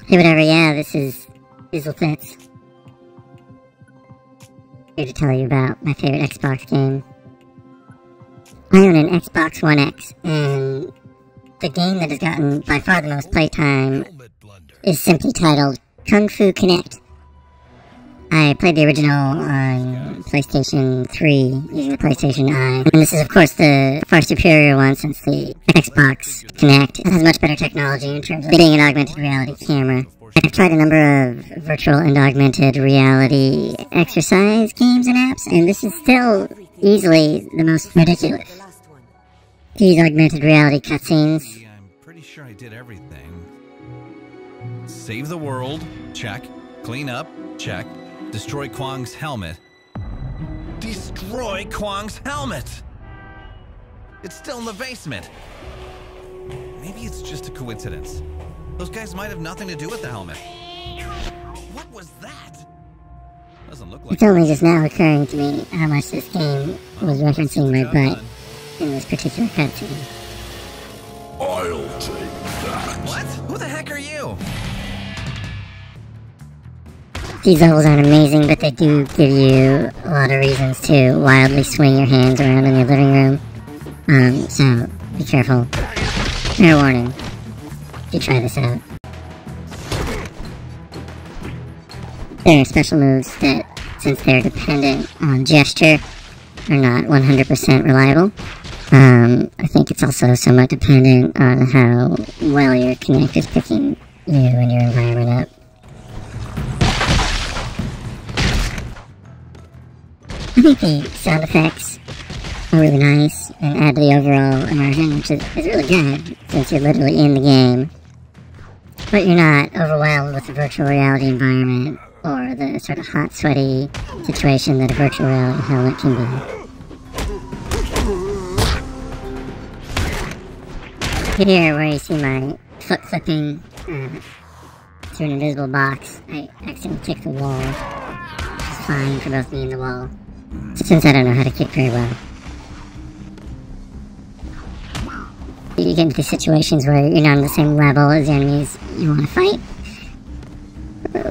Hey, whatever, yeah, this is Yzzlthtz. Here to tell you about my favorite Xbox game. I own an Xbox One X, and the game that has gotten by far the most playtime is simply titled Kung Fu Kinect. I played the original on PlayStation 3 using the PlayStation Eye, and this is of course the far superior one since the Xbox Kinect has much better technology in terms of being an augmented reality camera. I've tried a number of virtual and augmented reality exercise games and apps, and this is still easily the most ridiculous. These augmented reality cutscenes. I'm pretty sure I did everything. Save the world, check. Clean up, check. Destroy Kwang's helmet. Destroy Kwang's helmet! It's still in the basement. Maybe it's just a coincidence. Those guys might have nothing to do with the helmet. What was that? Doesn't look like. It's only just now occurring to me how much this game was referencing my butt in this particular cutscene. I'll take that. What? Who the heck are you? These levels aren't amazing, but they do give you a lot of reasons to wildly swing your hands around in your living room. So be careful. Fair warning. You try this out. There are special moves that, since they're dependent on gesture, are not 100% reliable. I think it's also somewhat dependent on how well your Kinect is picking you and your environment up. I think the sound effects are really nice and add to the overall immersion, which is really good since you're literally in the game. But you're not overwhelmed with the virtual reality environment or the sort of hot, sweaty situation that a virtual reality helmet can be. Here, where you see my foot clipping through an invisible box, I accidentally kicked the wall, which is fine for both me and the wall, since I don't know how to kick very well. You get into these situations where you're not on the same level as the enemies you want to fight,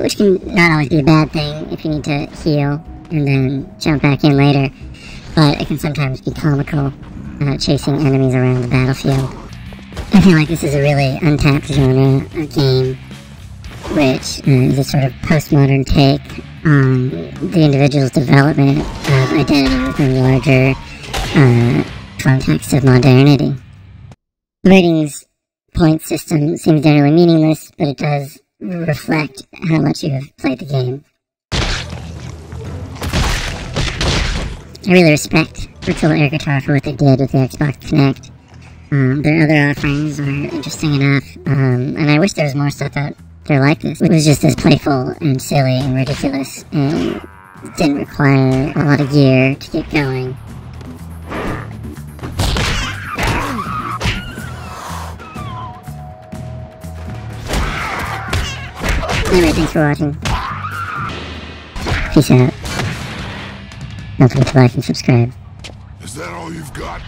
which can not always be a bad thing if you need to heal and then jump back in later, but it can sometimes be comical chasing enemies around the battlefield. I feel like this is a really untapped genre of game, which is a sort of postmodern take on the individual's development of identity within the larger context of modernity. The ratings point system seems generally meaningless, but it does reflect how much you have played the game. I really respect Virtual Air Guitar for what they did with the Xbox Kinect. Their other offerings are interesting enough, and I wish there was more stuff out there like this. It was just as playful and silly and ridiculous, and didn't require a lot of gear to get going. Anyway, thanks for watching. Peace out. Don't forget to like and subscribe. Is that all you've got?